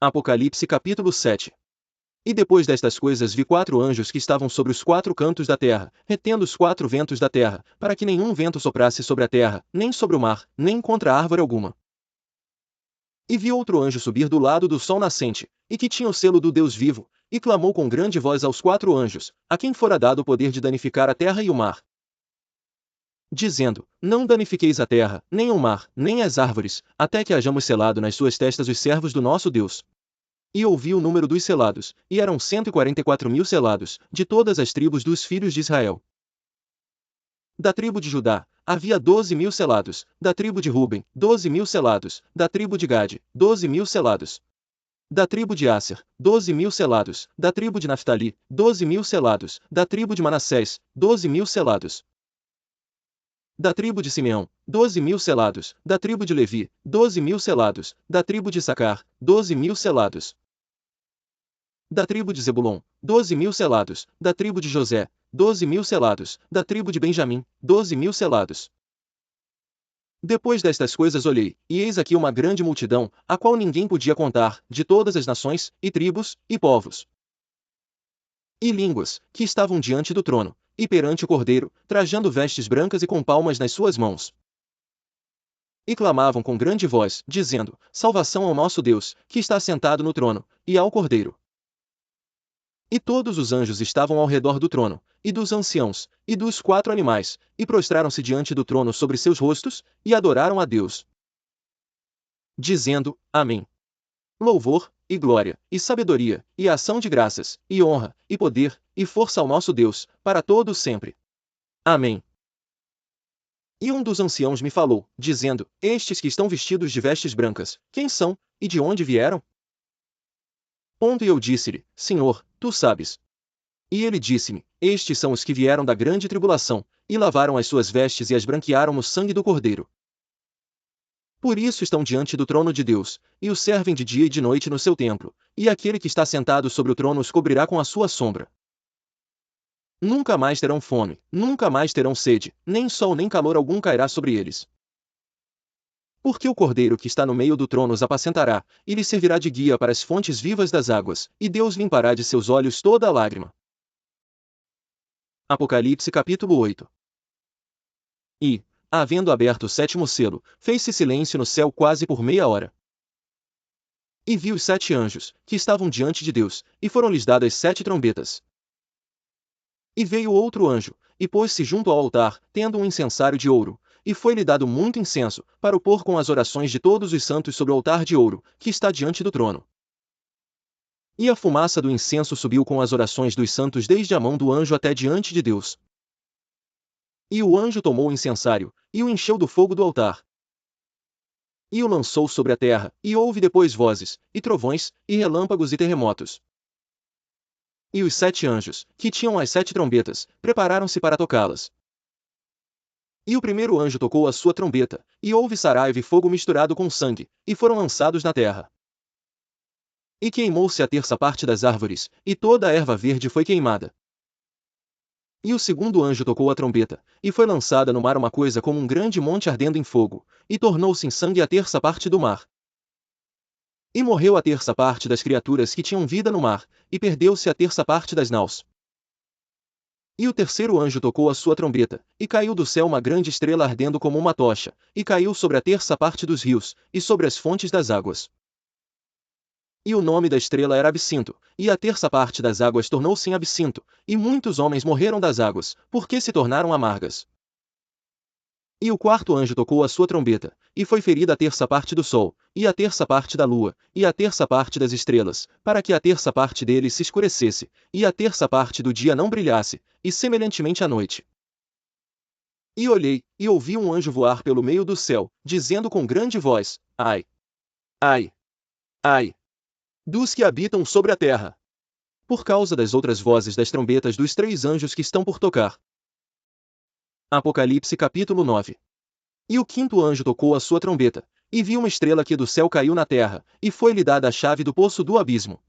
Apocalipse capítulo 7. E depois destas coisas vi 4 anjos que estavam sobre os 4 cantos da terra, retendo os 4 ventos da terra, para que nenhum vento soprasse sobre a terra, nem sobre o mar, nem contra árvore alguma. E vi outro anjo subir do lado do sol nascente, e que tinha o selo do Deus vivo, e clamou com grande voz aos 4 anjos, a quem fora dado o poder de danificar a terra e o mar, dizendo: Não danifiqueis a terra, nem o mar, nem as árvores, até que hajamos selado nas suas testas os servos do nosso Deus. E ouvi o número dos selados, e eram 144.000 selados, de todas as tribos dos filhos de Israel. Da tribo de Judá, havia 12.000 selados, da tribo de Ruben, 12.000 selados, da tribo de Gade, 12.000 selados. Da tribo de Asser, 12.000 selados, da tribo de Naftali, 12.000 selados, da tribo de Manassés, 12.000 selados. Da tribo de Simeão, 12.000 selados, da tribo de Levi, 12.000 selados, da tribo de Issacar, 12.000 selados. Da tribo de Zebulon, 12.000 selados, da tribo de José, 12.000 selados, da tribo de Benjamim, 12.000 selados. Depois destas coisas olhei, e eis aqui uma grande multidão, a qual ninguém podia contar, de todas as nações, e tribos, e povos, e línguas, que estavam diante do trono, e perante o Cordeiro, trajando vestes brancas e com palmas nas suas mãos. E clamavam com grande voz, dizendo: Salvação ao nosso Deus, que está sentado no trono, e ao Cordeiro. E todos os anjos estavam ao redor do trono, e dos anciãos, e dos 4 animais, e prostraram-se diante do trono sobre seus rostos, e adoraram a Deus, dizendo: Amém. Louvor, e glória, e sabedoria, e ação de graças, e honra, e poder, e força ao nosso Deus, para todo sempre. Amém. E um dos anciãos me falou, dizendo: Estes que estão vestidos de vestes brancas, quem são, e de onde vieram? E eu disse-lhe: Senhor, tu sabes. E ele disse-me: Estes são os que vieram da grande tribulação, e lavaram as suas vestes e as branquearam no sangue do Cordeiro. Por isso estão diante do trono de Deus, e o servem de dia e de noite no seu templo, e aquele que está sentado sobre o trono os cobrirá com a sua sombra. Nunca mais terão fome, nunca mais terão sede, nem sol nem calor algum cairá sobre eles. Porque o Cordeiro que está no meio do trono os apacentará, e lhes servirá de guia para as fontes vivas das águas, e Deus limpará de seus olhos toda a lágrima. Apocalipse capítulo 8. E, havendo aberto o 7º selo, fez-se silêncio no céu quase por meia hora. E vi os 7 anjos, que estavam diante de Deus, e foram-lhes dadas 7 trombetas. E veio outro anjo, e pôs-se junto ao altar, tendo um incensário de ouro, e foi-lhe dado muito incenso, para o pôr com as orações de todos os santos sobre o altar de ouro, que está diante do trono. E a fumaça do incenso subiu com as orações dos santos desde a mão do anjo até diante de Deus. E o anjo tomou o incensário, e o encheu do fogo do altar. E o lançou sobre a terra, e houve depois vozes, e trovões, e relâmpagos e terremotos. E os 7 anjos, que tinham as 7 trombetas, prepararam-se para tocá-las. E o primeiro anjo tocou a sua trombeta, e houve saraiva e fogo misturado com sangue, e foram lançados na terra. E queimou-se a terça parte das árvores, e toda a erva verde foi queimada. E o segundo anjo tocou a trombeta, e foi lançada no mar uma coisa como um grande monte ardendo em fogo, e tornou-se em sangue a terça parte do mar. E morreu a terça parte das criaturas que tinham vida no mar, e perdeu-se a terça parte das naus. E o terceiro anjo tocou a sua trombeta, e caiu do céu uma grande estrela ardendo como uma tocha, e caiu sobre a terça parte dos rios, e sobre as fontes das águas. E o nome da estrela era Absinto, e a terça parte das águas tornou-se em absinto, e muitos homens morreram das águas, porque se tornaram amargas. E o quarto anjo tocou a sua trombeta, e foi ferida a terça parte do sol, e a terça parte da lua, e a terça parte das estrelas, para que a terça parte deles se escurecesse, e a terça parte do dia não brilhasse, e semelhantemente à noite. E olhei, e ouvi um anjo voar pelo meio do céu, dizendo com grande voz: Ai! Ai! Ai! Dos que habitam sobre a terra! Por causa das outras vozes das trombetas dos 3 anjos que estão por tocar. Apocalipse capítulo 9. E o quinto anjo tocou a sua trombeta, e vi uma estrela que do céu caiu na terra, e foi-lhe dada a chave do poço do abismo.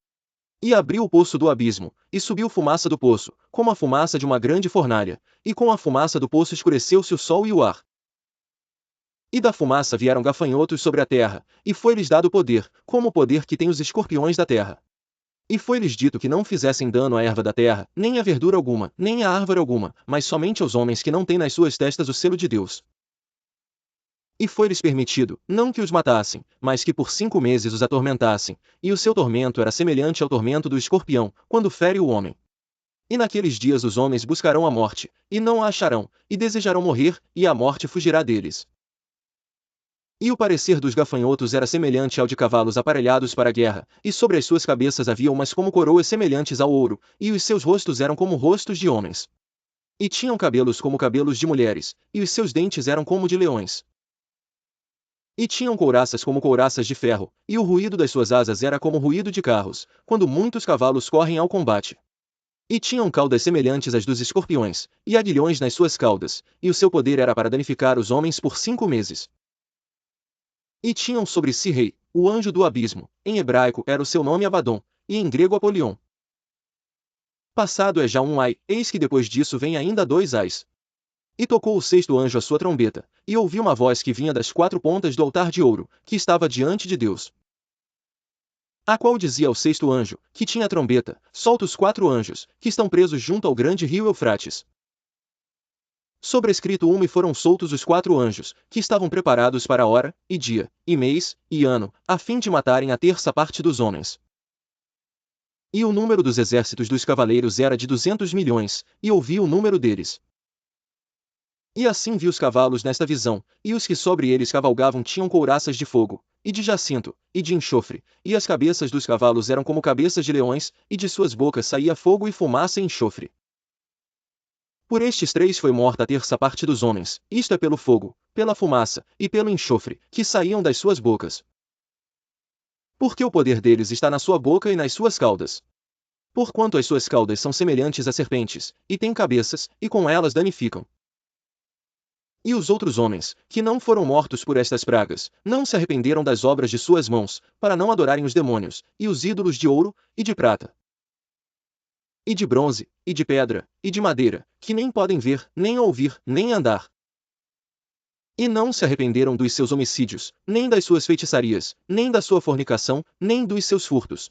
E abriu o poço do abismo, e subiu fumaça do poço, como a fumaça de uma grande fornalha, e com a fumaça do poço escureceu-se o sol e o ar. E da fumaça vieram gafanhotos sobre a terra, e foi-lhes dado poder, como o poder que tem os escorpiões da terra. E foi-lhes dito que não fizessem dano à erva da terra, nem à verdura alguma, nem à árvore alguma, mas somente aos homens que não têm nas suas testas o selo de Deus. E foi-lhes permitido, não que os matassem, mas que por 5 meses os atormentassem, e o seu tormento era semelhante ao tormento do escorpião, quando fere o homem. E naqueles dias os homens buscarão a morte, e não a acharão, e desejarão morrer, e a morte fugirá deles. E o parecer dos gafanhotos era semelhante ao de cavalos aparelhados para a guerra, e sobre as suas cabeças havia umas como coroas semelhantes ao ouro, e os seus rostos eram como rostos de homens. E tinham cabelos como cabelos de mulheres, e os seus dentes eram como de leões. E tinham couraças como couraças de ferro, e o ruído das suas asas era como ruído de carros, quando muitos cavalos correm ao combate. E tinham caudas semelhantes às dos escorpiões, e aguilhões nas suas caudas, e o seu poder era para danificar os homens por 5 meses. E tinham sobre si rei, o anjo do abismo, em hebraico era o seu nome Abadom, e em grego Apolion. Passado é já um ai, eis que depois disso vem ainda 2 ais. E tocou o 6º anjo a sua trombeta, e ouvi uma voz que vinha das 4 pontas do altar de ouro, que estava diante de Deus. A qual dizia ao 6º anjo, que tinha a trombeta, solta os 4 anjos, que estão presos junto ao grande rio Eufrates. Sobrescrito e foram soltos os 4 anjos, que estavam preparados para a hora, e dia, e mês, e ano, a fim de matarem a terça parte dos homens. E o número dos exércitos dos cavaleiros era de 200 milhões, e ouvi o número deles. E assim vi os cavalos nesta visão, e os que sobre eles cavalgavam tinham couraças de fogo, e de jacinto, e de enxofre, e as cabeças dos cavalos eram como cabeças de leões, e de suas bocas saía fogo e fumaça e enxofre. Por estes 3 foi morta a terça parte dos homens, isto é pelo fogo, pela fumaça, e pelo enxofre, que saíam das suas bocas. Porque o poder deles está na sua boca e nas suas caudas. Porquanto as suas caudas são semelhantes a serpentes, e têm cabeças, e com elas danificam. E os outros homens, que não foram mortos por estas pragas, não se arrependeram das obras de suas mãos, para não adorarem os demônios, e os ídolos de ouro, e de prata, e de bronze, e de pedra, e de madeira, que nem podem ver, nem ouvir, nem andar. E não se arrependeram dos seus homicídios, nem das suas feitiçarias, nem da sua fornicação, nem dos seus furtos.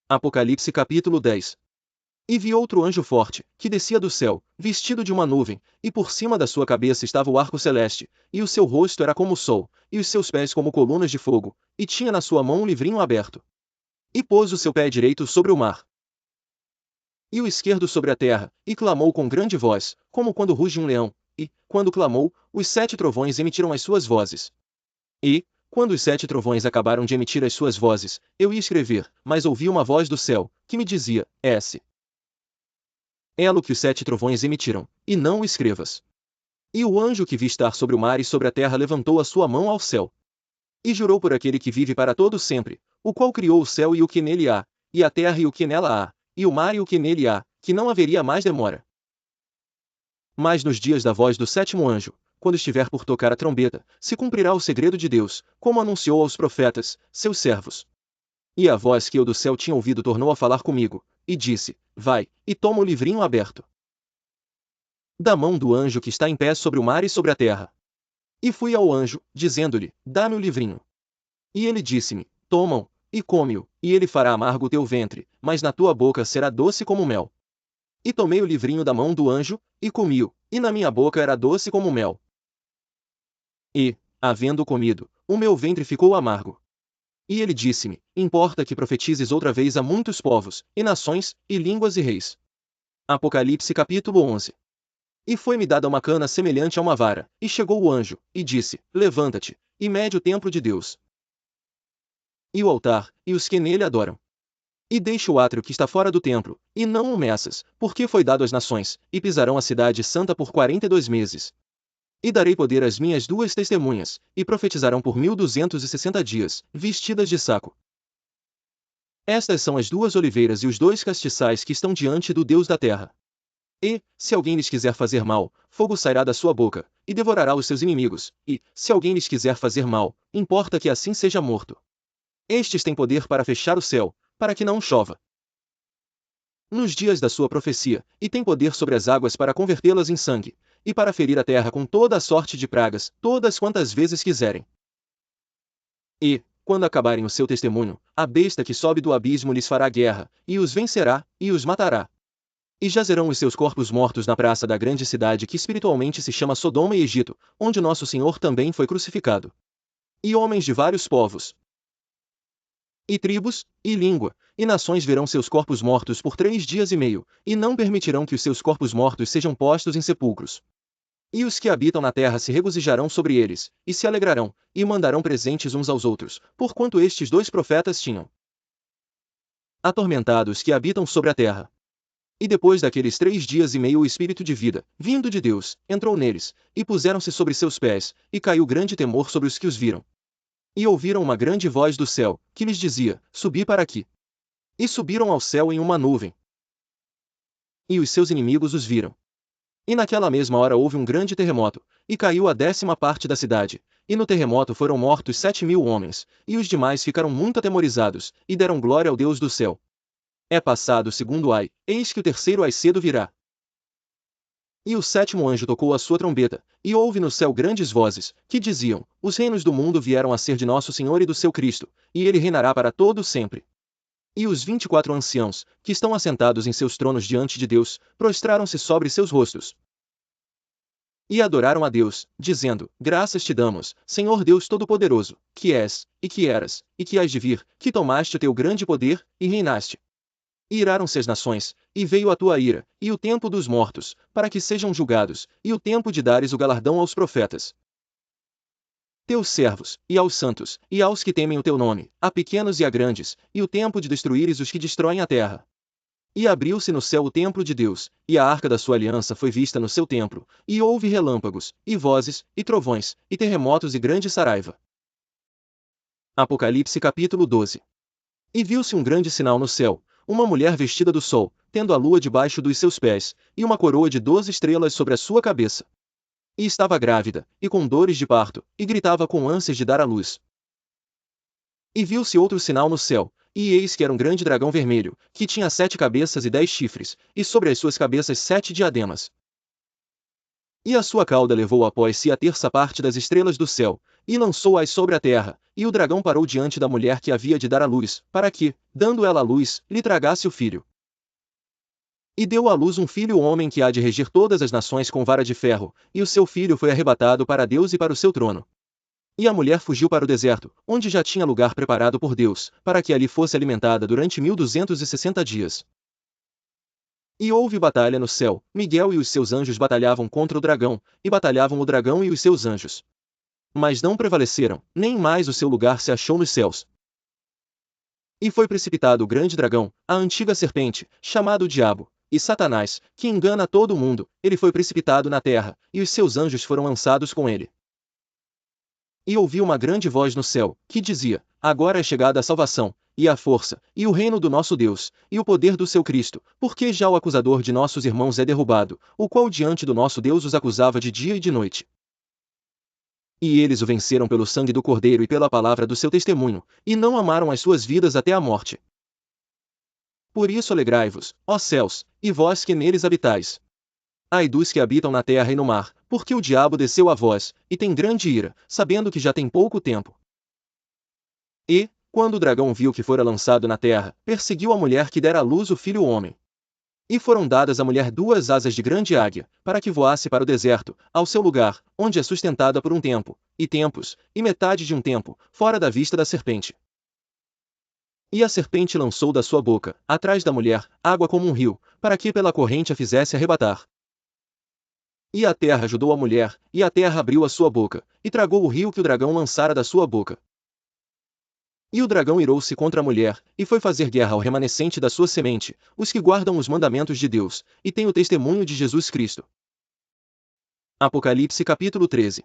Apocalipse capítulo 10. E vi outro anjo forte, que descia do céu, vestido de uma nuvem, e por cima da sua cabeça estava o arco celeste, e o seu rosto era como o sol, e os seus pés como colunas de fogo, e tinha na sua mão um livrinho aberto. E pôs o seu pé direito sobre o mar, e o esquerdo sobre a terra, e clamou com grande voz, como quando ruge um leão, e, quando clamou, os 7 trovões emitiram as suas vozes. E, quando os 7 trovões acabaram de emitir as suas vozes, eu ia escrever, mas ouvi uma voz do céu, que me dizia, é-lo que os 7 trovões emitiram, e não o escrevas. E o anjo que vi estar sobre o mar e sobre a terra levantou a sua mão ao céu. E jurou por aquele que vive para todo sempre, o qual criou o céu e o que nele há, e a terra e o que nela há, e o mar e o que nele há, que não haveria mais demora. Mas nos dias da voz do 7º anjo, quando estiver por tocar a trombeta, se cumprirá o segredo de Deus, como anunciou aos profetas, seus servos. E a voz que eu do céu tinha ouvido tornou a falar comigo, e disse, vai, e toma o livrinho aberto da mão do anjo que está em pé sobre o mar e sobre a terra. E fui ao anjo, dizendo-lhe, dá-me o livrinho. E ele disse-me, toma-o, e come-o, e ele fará amargo o teu ventre, mas na tua boca será doce como mel. E tomei o livrinho da mão do anjo, e comi-o, e na minha boca era doce como mel. E, havendo comido, o meu ventre ficou amargo. E ele disse-me, importa que profetizes outra vez a muitos povos, e nações, e línguas e reis. Apocalipse capítulo 11. E foi-me dada uma cana semelhante a uma vara, e chegou o anjo, e disse, levanta-te, e mede o templo de Deus, e o altar, e os que nele adoram. E deixa o átrio que está fora do templo, e não o meças, porque foi dado às nações, e pisarão a cidade santa por 42 meses. E darei poder às minhas 2 testemunhas, e profetizarão por 1260 dias, vestidas de saco. Estas são as 2 oliveiras e os 2 castiçais que estão diante do Deus da terra. E, se alguém lhes quiser fazer mal, fogo sairá da sua boca, e devorará os seus inimigos, e, se alguém lhes quiser fazer mal, importa que assim seja morto. Estes têm poder para fechar o céu, para que não chova nos dias da sua profecia, e têm poder sobre as águas para convertê-las em sangue, e para ferir a terra com toda a sorte de pragas, todas quantas vezes quiserem. E, quando acabarem o seu testemunho, a besta que sobe do abismo lhes fará guerra, e os vencerá, e os matará. E jazerão os seus corpos mortos na praça da grande cidade que espiritualmente se chama Sodoma e Egito, onde nosso Senhor também foi crucificado. E homens de vários povos, e tribos, e língua, e nações verão seus corpos mortos por 3 dias e meio, e não permitirão que os seus corpos mortos sejam postos em sepulcros. E os que habitam na terra se regozijarão sobre eles, e se alegrarão, e mandarão presentes uns aos outros, porquanto estes 2 profetas tinham atormentado os que habitam sobre a terra. E depois daqueles 3 dias e meio o Espírito de vida, vindo de Deus, entrou neles, e puseram-se sobre seus pés, e caiu grande temor sobre os que os viram. E ouviram uma grande voz do céu, que lhes dizia, subi para aqui. E subiram ao céu em uma nuvem. E os seus inimigos os viram. E naquela mesma hora houve um grande terremoto, e caiu a 10ª parte da cidade, e no terremoto foram mortos 7.000 homens, e os demais ficaram muito atemorizados, e deram glória ao Deus do céu. É passado o 2º ai, eis que o 3º ai cedo virá. E o 7º anjo tocou a sua trombeta, e houve no céu grandes vozes, que diziam, os reinos do mundo vieram a ser de nosso Senhor e do seu Cristo, e ele reinará para todo sempre. E os 24 anciãos, que estão assentados em seus tronos diante de Deus, prostraram-se sobre seus rostos. E adoraram a Deus, dizendo, graças te damos, Senhor Deus Todo-Poderoso, que és, e que eras, e que hás de vir, que tomaste o teu grande poder, e reinaste. E iraram-se as nações, e veio a tua ira, e o tempo dos mortos, para que sejam julgados, e o tempo de dares o galardão aos profetas, teus servos, e aos santos, e aos que temem o teu nome, a pequenos e a grandes, e o tempo de destruíres os que destroem a terra. E abriu-se no céu o templo de Deus, e a arca da sua aliança foi vista no seu templo, e houve relâmpagos, e vozes, e trovões, e terremotos e grande saraiva. Apocalipse capítulo 12. E viu-se um grande sinal no céu, uma mulher vestida do sol, tendo a lua debaixo dos seus pés, e uma coroa de 12 estrelas sobre a sua cabeça. E estava grávida, e com dores de parto, e gritava com ânsias de dar à luz. E viu-se outro sinal no céu, e eis que era um grande dragão vermelho, que tinha 7 cabeças e 10 chifres, e sobre as suas cabeças 7 diademas. E a sua cauda levou após si a 1/3 parte das estrelas do céu, e lançou-as sobre a terra, e o dragão parou diante da mulher que havia de dar à luz, para que, dando ela à luz, lhe tragasse o filho. E deu à luz um filho homem que há de regir todas as nações com vara de ferro, e o seu filho foi arrebatado para Deus e para o seu trono. E a mulher fugiu para o deserto, onde já tinha lugar preparado por Deus, para que ali fosse alimentada durante 1260 dias. E houve batalha no céu, Miguel e os seus anjos batalhavam contra o dragão, e batalhavam o dragão e os seus anjos. Mas não prevaleceram, nem mais o seu lugar se achou nos céus. E foi precipitado o grande dragão, a antiga serpente, chamado o Diabo, e Satanás, que engana todo o mundo, ele foi precipitado na terra, e os seus anjos foram lançados com ele. E ouvi uma grande voz no céu, que dizia, agora é chegada a salvação, e a força, e o reino do nosso Deus, e o poder do seu Cristo, porque já o acusador de nossos irmãos é derrubado, o qual diante do nosso Deus os acusava de dia e de noite. E eles o venceram pelo sangue do Cordeiro e pela palavra do seu testemunho, e não amaram as suas vidas até a morte. Por isso alegrai-vos, ó céus, e vós que neles habitais. Ai dos que habitam na terra e no mar, porque o diabo desceu a vós, e tem grande ira, sabendo que já tem pouco tempo. E, quando o dragão viu que fora lançado na terra, perseguiu a mulher que dera à luz o filho homem. E foram dadas à mulher 2 asas de grande águia, para que voasse para o deserto, ao seu lugar, onde é sustentada por um tempo, e tempos, e metade de um tempo, fora da vista da serpente. E a serpente lançou da sua boca, atrás da mulher, água como um rio, para que pela corrente a fizesse arrebatar. E a terra ajudou a mulher, e a terra abriu a sua boca, e tragou o rio que o dragão lançara da sua boca. E o dragão irou-se contra a mulher, e foi fazer guerra ao remanescente da sua semente, os que guardam os mandamentos de Deus, e têm o testemunho de Jesus Cristo. Apocalipse capítulo 13.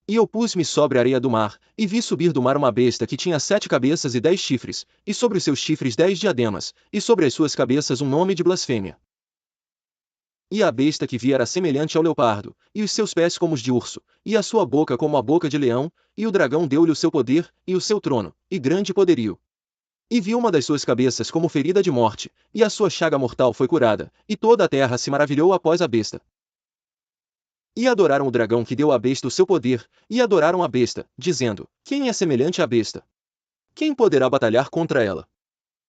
E eu pus-me sobre a areia do mar, e vi subir do mar uma besta que tinha 7 cabeças e 10 chifres, e sobre os seus chifres 10 diademas, e sobre as suas cabeças um nome de blasfêmia. E a besta que vi era semelhante ao leopardo, e os seus pés como os de urso, e a sua boca como a boca de leão, e o dragão deu-lhe o seu poder, e o seu trono, e grande poderio. E vi uma das suas cabeças como ferida de morte, e a sua chaga mortal foi curada, e toda a terra se maravilhou após a besta. E adoraram o dragão que deu à besta o seu poder, e adoraram a besta, dizendo: quem é semelhante à besta? Quem poderá batalhar contra ela?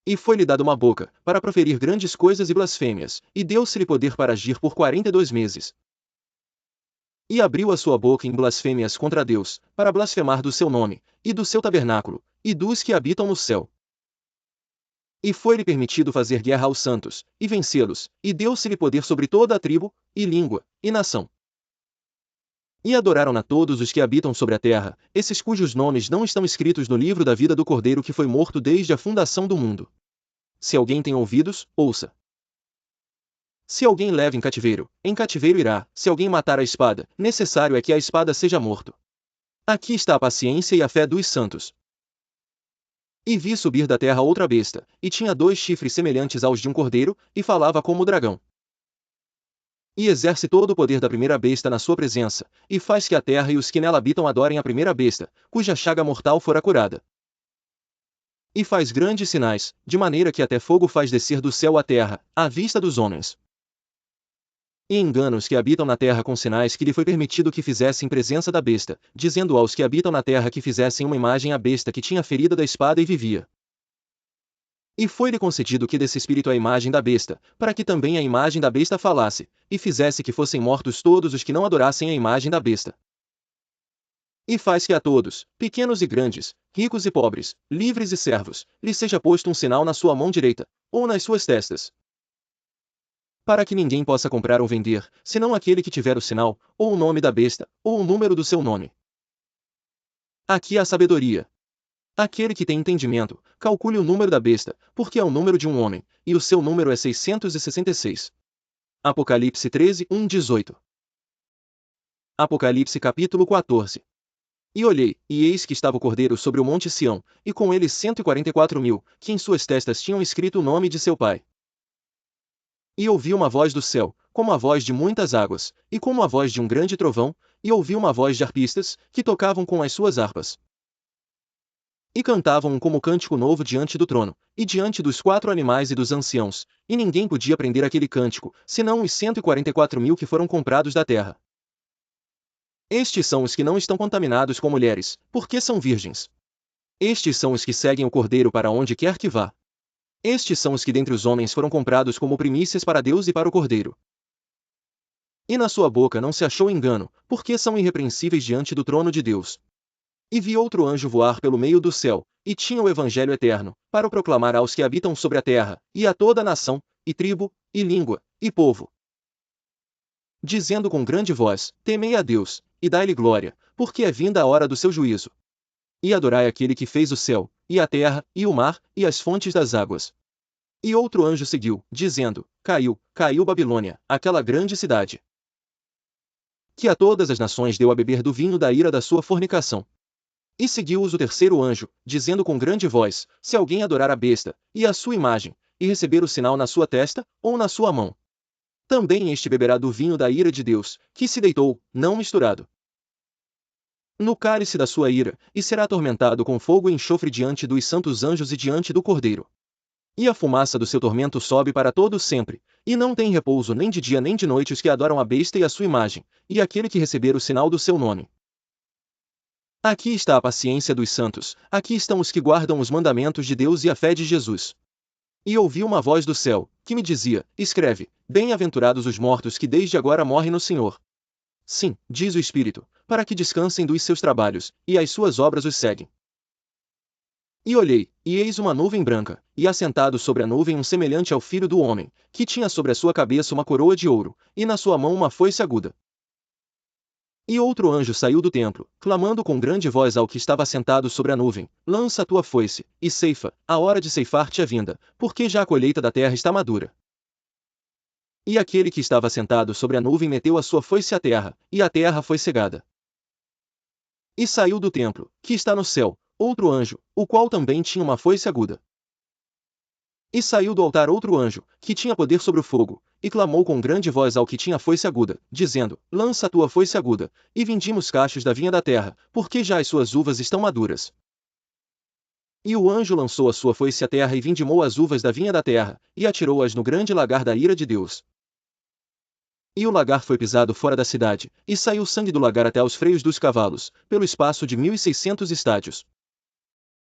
E foi-lhe dado uma boca, para proferir grandes coisas e blasfêmias, e deu-se-lhe poder para agir por 42 meses. E abriu a sua boca em blasfêmias contra Deus, para blasfemar do seu nome, e do seu tabernáculo, e dos que habitam no céu. E foi-lhe permitido fazer guerra aos santos, e vencê-los, e deu-se-lhe poder sobre toda a tribo, e língua, e nação. E adoraram-na todos os que habitam sobre a terra, esses cujos nomes não estão escritos no livro da vida do Cordeiro que foi morto desde a fundação do mundo. Se alguém tem ouvidos, ouça. Se alguém leva em cativeiro irá. Se alguém matar a espada, necessário é que a espada seja morto. Aqui está a paciência e a fé dos santos. E vi subir da terra outra besta, e tinha 2 chifres semelhantes aos de um cordeiro, e falava como o dragão. E exerce todo o poder da primeira besta na sua presença, e faz que a terra e os que nela habitam adorem a primeira besta, cuja chaga mortal fora curada. E faz grandes sinais, de maneira que até fogo faz descer do céu à terra, à vista dos homens. E engana os que habitam na terra com sinais que lhe foi permitido que fizesse em presença da besta, dizendo aos que habitam na terra que fizessem uma imagem à besta que tinha a ferida da espada e vivia. E foi-lhe concedido que desse espírito à imagem da besta, para que também a imagem da besta falasse, e fizesse que fossem mortos todos os que não adorassem a imagem da besta. E faz que a todos, pequenos e grandes, ricos e pobres, livres e servos, lhe seja posto um sinal na sua mão direita, ou nas suas testas, para que ninguém possa comprar ou vender, senão aquele que tiver o sinal, ou o nome da besta, ou o número do seu nome. Aqui há sabedoria. Aquele que tem entendimento, calcule o número da besta, porque é o número de um homem, e o seu número é 666. Apocalipse 13, 1-18. Apocalipse capítulo 14. E olhei, e eis que estava o Cordeiro sobre o monte Sião, e com ele 144.000, que em suas testas tinham escrito o nome de seu pai. E ouvi uma voz do céu, como a voz de muitas águas, e como a voz de um grande trovão, e ouvi uma voz de arpistas, que tocavam com as suas harpas. E cantavam um como cântico novo diante do trono, e diante dos 4 animais e dos anciãos, e ninguém podia aprender aquele cântico, senão os 144.000 que foram comprados da terra. Estes são os que não estão contaminados com mulheres, porque são virgens. Estes são os que seguem o Cordeiro para onde quer que vá. Estes são os que dentre os homens foram comprados como primícias para Deus e para o Cordeiro. E na sua boca não se achou engano, porque são irrepreensíveis diante do trono de Deus. E vi outro anjo voar pelo meio do céu, e tinha o evangelho eterno, para o proclamar aos que habitam sobre a terra, e a toda nação, e tribo, e língua, e povo. Dizendo com grande voz: temei a Deus, e dai-lhe glória, porque é vinda a hora do seu juízo. E adorai aquele que fez o céu, e a terra, e o mar, e as fontes das águas. E outro anjo seguiu, dizendo: caiu, caiu Babilônia, aquela grande cidade, que a todas as nações deu a beber do vinho da ira da sua fornicação. E seguiu-os o terceiro anjo, dizendo com grande voz: se alguém adorar a besta, e a sua imagem, e receber o sinal na sua testa, ou na sua mão, também este beberá do vinho da ira de Deus, que se deitou, não misturado, no cálice da sua ira, e será atormentado com fogo e enxofre diante dos santos anjos e diante do Cordeiro. E a fumaça do seu tormento sobe para todo sempre, e não tem repouso nem de dia nem de noite os que adoram a besta e a sua imagem, e aquele que receber o sinal do seu nome. Aqui está a paciência dos santos, aqui estão os que guardam os mandamentos de Deus e a fé de Jesus. E ouvi uma voz do céu, que me dizia: escreve, bem-aventurados os mortos que desde agora morrem no Senhor. Sim, diz o Espírito, para que descansem dos seus trabalhos, e as suas obras os seguem. E olhei, e eis uma nuvem branca, e assentado sobre a nuvem um semelhante ao Filho do Homem, que tinha sobre a sua cabeça uma coroa de ouro, e na sua mão uma foice aguda. E outro anjo saiu do templo, clamando com grande voz ao que estava sentado sobre a nuvem: lança a tua foice, e ceifa, a hora de ceifar-te é vinda, porque já a colheita da terra está madura. E aquele que estava sentado sobre a nuvem meteu a sua foice à terra, e a terra foi cegada. E saiu do templo, que está no céu, outro anjo, o qual também tinha uma foice aguda. E saiu do altar outro anjo, que tinha poder sobre o fogo, e clamou com grande voz ao que tinha a foice aguda, dizendo: lança a tua foice aguda, e vindima os cachos da vinha da terra, porque já as suas uvas estão maduras. E o anjo lançou a sua foice à terra e vindimou as uvas da vinha da terra, e atirou-as no grande lagar da ira de Deus. E o lagar foi pisado fora da cidade, e saiu sangue do lagar até aos freios dos cavalos, pelo espaço de 1.600 estádios.